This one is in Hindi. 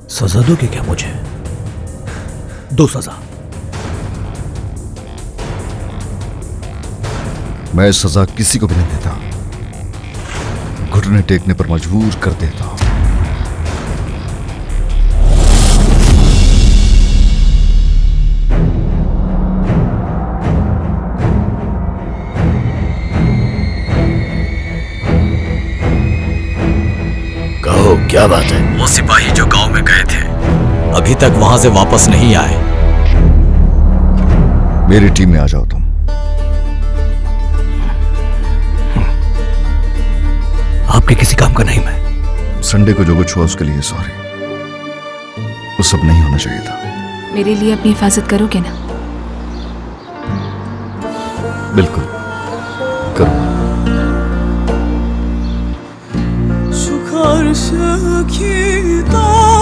सजा दोगे क्या मुझे? दो सजा। मैं सजा किसी को भी नहीं देता, घुटने टेकने पर मजबूर कर देता हूं। कहो क्या बात है? वो सिपाही जो गांव में गए थे अभी तक वहां से वापस नहीं आए। मेरी टीम में आ जाओ तुम। आपके किसी काम का नहीं मैं। संडे को जो कुछ हुआ उसके लिए सॉरी, वो सब नहीं होना चाहिए था। मेरे लिए अपनी हिफाजत करोगे ना? बिल्कुल करूंगा। şu karşıki dağ